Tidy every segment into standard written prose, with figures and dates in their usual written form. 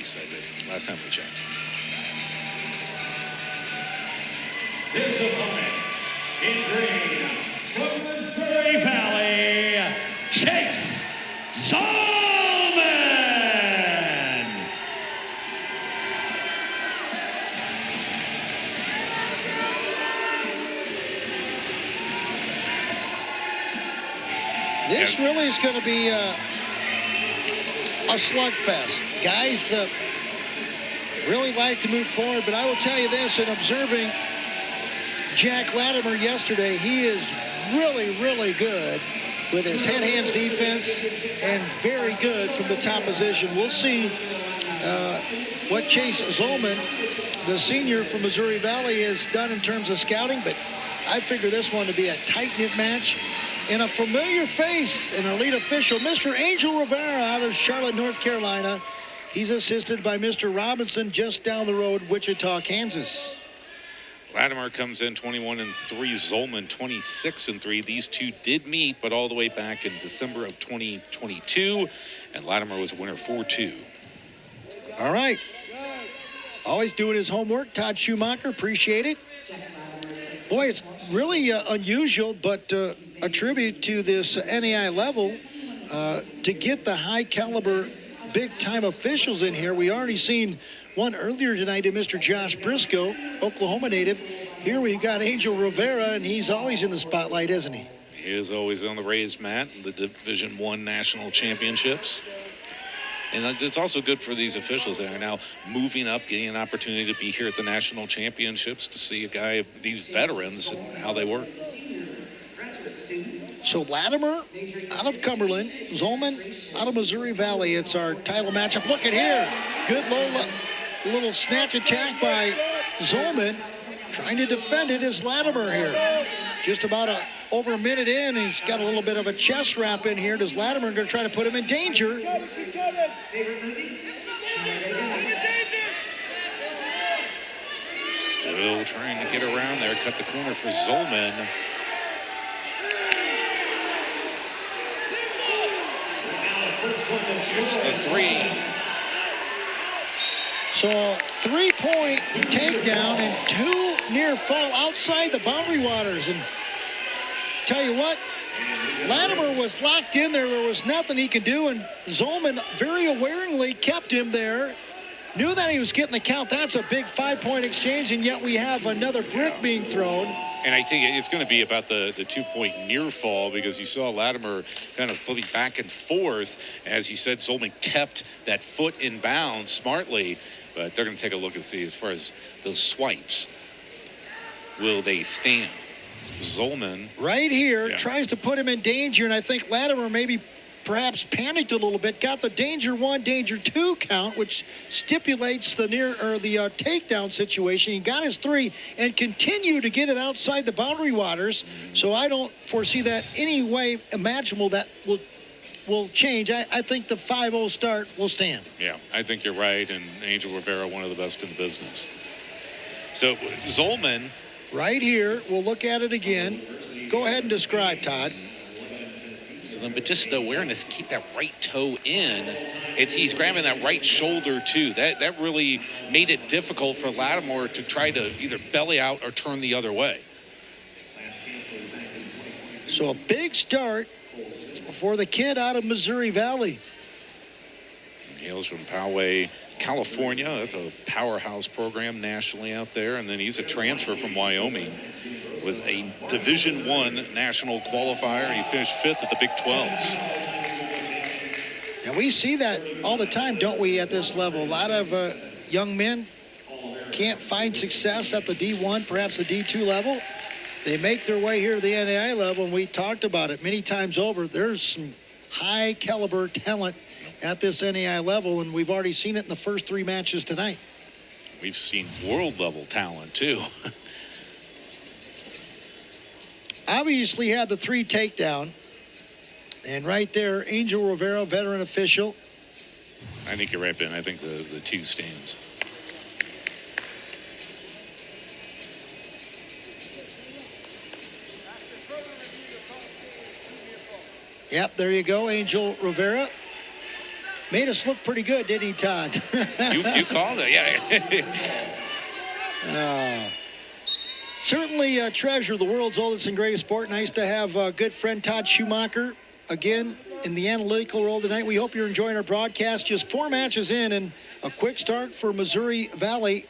Chase, I think, last time we checked. His opponent in green, from Missouri Valley, Chase Zollmann. This really is going to be a slugfest. Guys really like to move forward, but I will tell you this, in observing Jack Latimer yesterday, he is really, really good with his head-hands defense and very good from the top position. We'll see what Chase Zollmann, the senior from Missouri Valley, has done in terms of scouting, but I figure this one to be a tight-knit match. And a familiar face, an elite official, Mr. Angel Rivera out of Charlotte, North Carolina. He's assisted by Mr. Robinson just down the road, Wichita, Kansas. Latimer comes in 21-3, Zollmann 26-3. These two did meet, but all the way back in December of 2022, and Latimer was a winner 4-2. All right. Always doing his homework. Todd Schumacher, appreciate it. Boy, it's really unusual, but a tribute to this NAIA level to get the high-caliber, big-time officials in here. We already seen one earlier tonight in Mr. Josh Briscoe, Oklahoma native. Here we've got Angel Rivera, and he's always in the spotlight, isn't he? He is always on the raised mat in the Division I National Championships. And it's also good for these officials that are now moving up, getting an opportunity to be here at the national championships to see a guy, these veterans, and how they work. So Latimer out of Cumberland, Zollmann out of Missouri Valley. It's our title matchup. Look at here. Good little snatch attack by Zollmann. Trying to defend it is Latimer here. Just about over a minute in, he's got a little bit of a chest wrap in here. Does Latimer going to try to put him in danger? Still trying to get around there. Cut the corner for Zollmann. It's the three. So a 3-point takedown and 2 near fall outside the boundary waters. And tell you what, Latimer was locked in there. There was nothing he could do, and Zollmann very awareingly kept him there. Knew that he was getting the count. That's a big 5-point exchange, and yet we have another brick being thrown. And I think it's going to be about the 2-point near fall, because you saw Latimer kind of flipping back and forth. As you said, Zollmann kept that foot in bounds smartly, but they're going to take a look and see as far as those swipes. Will they stand? Zollmann right here tries to put him in danger, and I think Latimer maybe perhaps panicked a little bit, got the danger 1, danger 2 count, which stipulates the takedown situation. He got his 3 and continued to get it outside the boundary waters. So I don't foresee that any way imaginable that will change. I think the 5-0 start will stand. Yeah, I think you're right, and Angel Rivera, one of the best in the business. So Zollmann right here, we'll look at it again. Go ahead and describe, Todd. So, but just the awareness, keep that right toe in. He's grabbing that right shoulder too. That really made it difficult for Latimer to try to either belly out or turn the other way. So a big start for the kid out of Missouri Valley. He hails from Poway, California. That's a powerhouse program nationally out there. And then he's a transfer from Wyoming. Was a Division I national qualifier. He finished 5th at the Big 12s. And we see that all the time, don't we, at this level? A lot of young men can't find success at the D1, perhaps the D2 level. They make their way here to the NAIA level, and we talked about it many times over. There's some high-caliber talent at this NAIA level, and we've already seen it in the first 3 matches tonight. We've seen world-level talent, too. Obviously had the 3 takedown. And right there, Angel Rivera, veteran official. I think you're right, Ben. I think the 2 stands. Yep, there you go, Angel Rivera. Made us look pretty good, didn't he, Todd? You called it, yeah. Certainly treasure the world's oldest and greatest sport. Nice to have good friend Todd Schumacher again in the analytical role tonight. We hope you're enjoying our broadcast. Just 4 matches in and a quick start for Missouri Valley.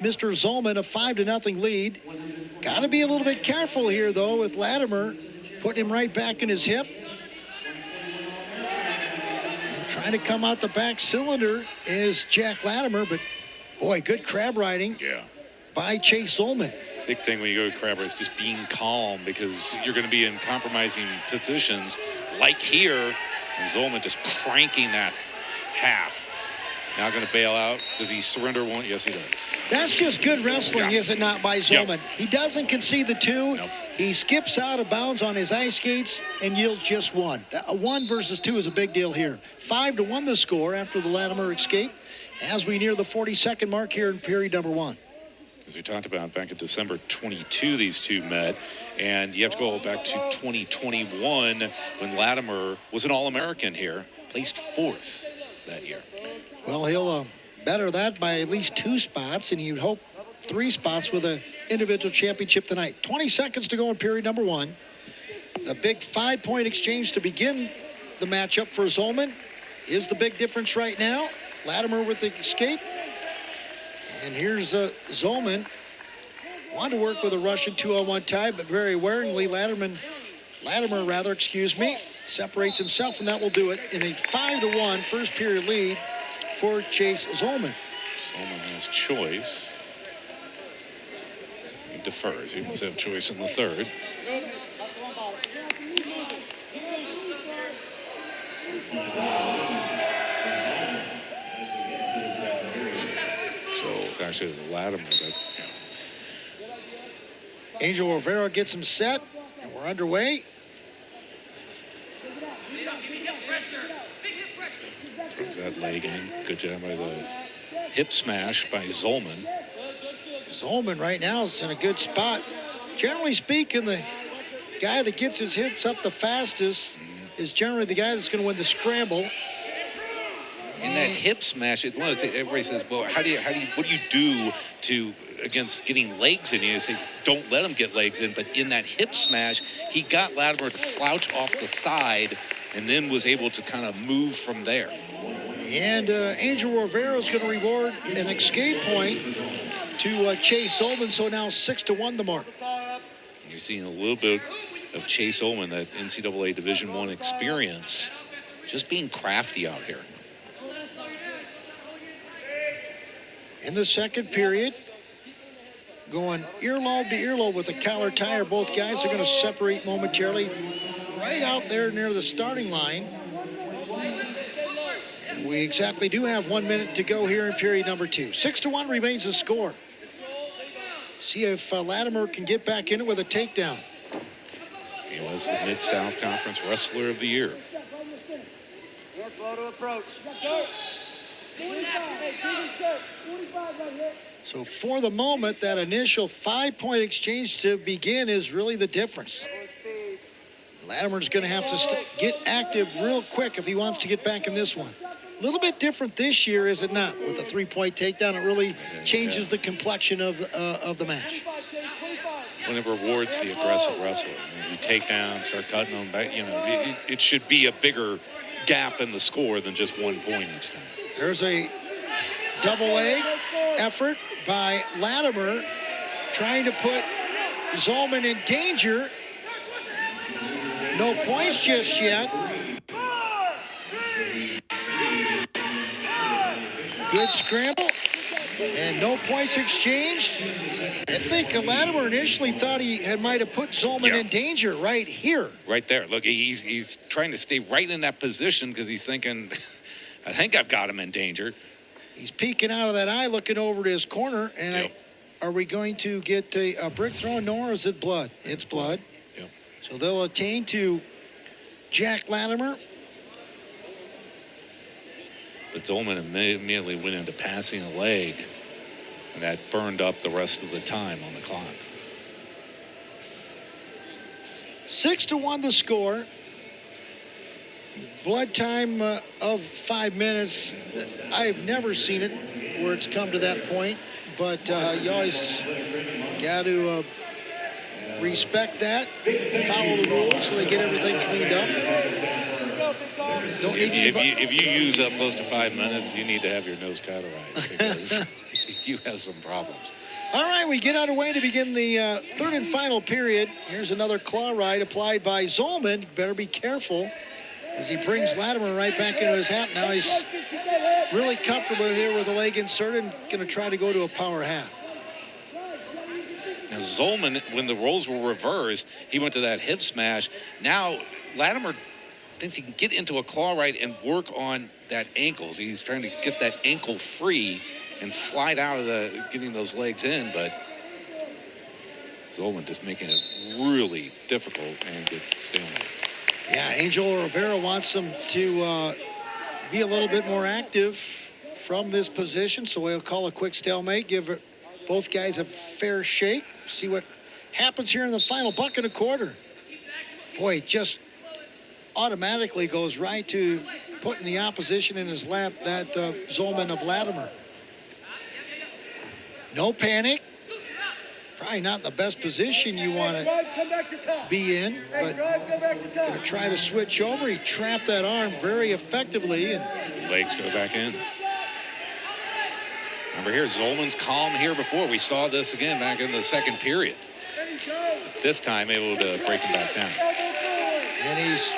Mr. Zollmann, a 5-0 lead. Got to be a little bit careful here, though, with Latimer putting him right back in his hip. And trying to come out the back cylinder is Jack Latimer, but boy, good crab riding by Chase Zollmann. Big thing when you go to crab is just being calm, because you're going to be in compromising positions like here. And Zollmann just cranking that half. Now going to bail out. Does he surrender one? Yes, he does. That's just good wrestling, is it not, by Zollmann? Yep. He doesn't concede the 2. Nope. He skips out of bounds on his ice skates and yields just 1. A 1 versus 2 is a big deal here. 5-1 the score after the Latimer escape as we near the 42nd mark here in period number 1. As we talked about, back in December 22, these two met. And you have to go back to 2021 when Latimer was an All-American here, placed 4th that year. Well, he'll better that by at least 2 spots, and you'd hope 3 spots with an individual championship tonight. 20 seconds to go in period number 1. The big 5-point exchange to begin the matchup for Zollmann is the big difference right now. Latimer with the escape. And here's Zollmann. Wanted to work with a Russian 2-on-1 tie, but very waringly, Latimer separates himself, and that will do it in a 5-1 first period lead for Chase Zollmann. Zollmann has choice. He defers. He wants to have choice in the third. So it's actually the Latimer that, Angel Rivera gets him set, and we're underway. throws that leg in. Good job by the hip smash by Zollmann. Zollmann right now is in a good spot. Generally speaking, the guy that gets his hips up the fastest is generally the guy that's going to win the scramble. And that hip smash, it's one of the things everybody says, well, what do you do to against getting legs in? You say, don't let him get legs in. But in that hip smash, he got Latimer to slouch off the side and then was able to kind of move from there. And Angel Rivera is going to reward an escape point to Chase Zollmann. So now 6-1 the mark. You're seeing a little bit of Chase Zollmann, that NCAA Division I experience, just being crafty out here. In the second period, going earlobe to earlobe with a collar tire. Both guys are going to separate momentarily right out there near the starting line. And we exactly do have 1 minute to go here in period number 2. 6-1 remains the score. See if Latimer can get back in it with a takedown. He was the Mid-South Conference Wrestler of the Year. So for the moment, that initial 5-point exchange to begin is really the difference. Latimer's going to have to get active real quick if he wants to get back in this one. A little bit different this year, is it not? With a 3-point takedown, it really changes the complexion of the match. When it rewards the aggressive wrestler, you take down, start cutting them back. You know, it should be a bigger gap in the score than just 1 point each time. There's a double leg effort by Latimer, trying to put Zollmann in danger. No points just yet. Good scramble, and no points exchanged. I think Latimer initially thought he might have put Zollmann in danger right here. Right there. Look, he's trying to stay right in that position because he's thinking, I think I've got him in danger. He's peeking out of that eye, looking over to his corner, and are we going to get a brick thrown, nor is it blood? It's blood. Yep. So they'll attain to Jack Latimer. But Zollmann immediately went into passing a leg, and that burned up the rest of the time on the clock. 6-1 the score. blood time of 5 minutes. I've never seen it where it's come to that point, but you always got to respect that, follow the rules so they get everything cleaned up. Don't need if you use up close to 5 minutes, you need to have your nose cauterized because you have some problems. All right, we get underway to begin the third and final period. Here's another claw ride applied by Zollmann. Better be careful as he brings Latimer right back into his half. Now he's really comfortable here with the leg inserted and going to try to go to a power half. Now Zollmann, when the roles were reversed, he went to that hip smash. Now Latimer thinks he can get into a claw ride and work on that ankle. So he's trying to get that ankle free and slide out of getting those legs in, but Zollmann just making it really difficult and gets stalemate. Yeah, Angel Rivera wants them to be a little bit more active from this position, so he'll call a quick stalemate, give both guys a fair shake, see what happens here in the final buck and a quarter. Boy, just automatically goes right to putting the opposition in his lap, that Zollmann of Latimer. No panic. Probably not the best position you want to be in, but going to try to switch over. He trapped that arm very effectively. And legs go back in. Remember here, Zollmann's calm here before. We saw this again back in the second period. This time able to break him back down. And he's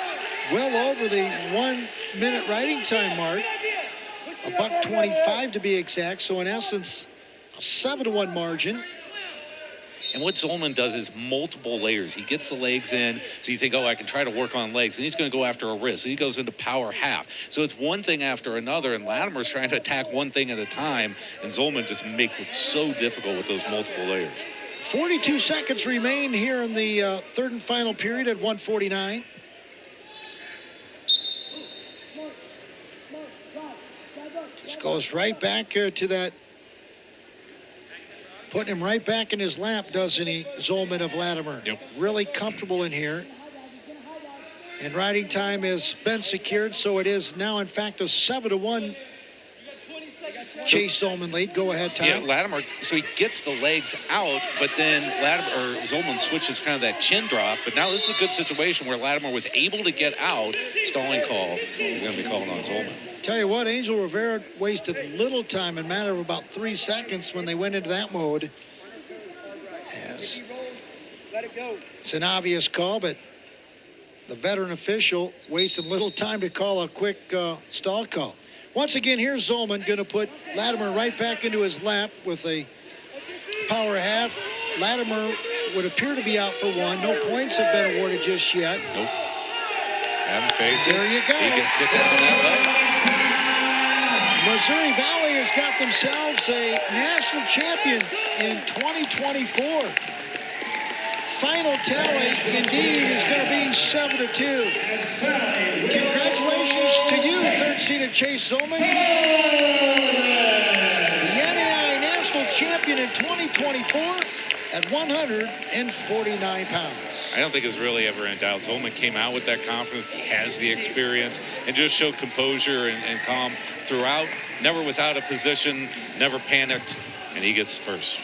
well over the 1 minute riding time mark. $1:25 to be exact. So in essence, a 7-1 margin. And what Zollmann does is multiple layers. He gets the legs in, so you think, oh, I can try to work on legs. And he's going to go after a wrist. So he goes into power half. So it's one thing after another, and Latimer's trying to attack one thing at a time, and Zollmann just makes it so difficult with those multiple layers. 42 seconds remain here in the third and final period at 1:49. Just goes right back to that. Putting him right back in his lap, doesn't he, Zollmann of Latimer? Yep. Really comfortable in here. And riding time has been secured, so it is now, in fact, a 7-1 Chase Zollmann lead. Go ahead, Tom. Yeah, Latimer, so he gets the legs out, but then Zollmann switches kind of that chin drop. But now this is a good situation where Latimer was able to get out. Stalling call is going to be called on Zollmann. Tell you what, Angel Rivera wasted little time, in a matter of about 3 seconds when they went into that mode. Yes. It's an obvious call, but the veteran official wasted little time to call a quick stall call. Once again, here's Zollmann going to put Latimer right back into his lap with a power half. Latimer would appear to be out for one. No points have been awarded just yet. Nope. Haven't faced it. There you go. He can sit down on that leg. Missouri Valley has got themselves a national champion in 2024. Final tally, indeed, is going to be 7-2. Congratulations to you, third-seeded Chase Zollmann. The NAIA national champion in 2024 at 149 pounds. I don't think it was really ever in doubt. Zollmann came out with that confidence. He has the experience and just showed composure and calm throughout. Never was out of position, never panicked, and he gets first.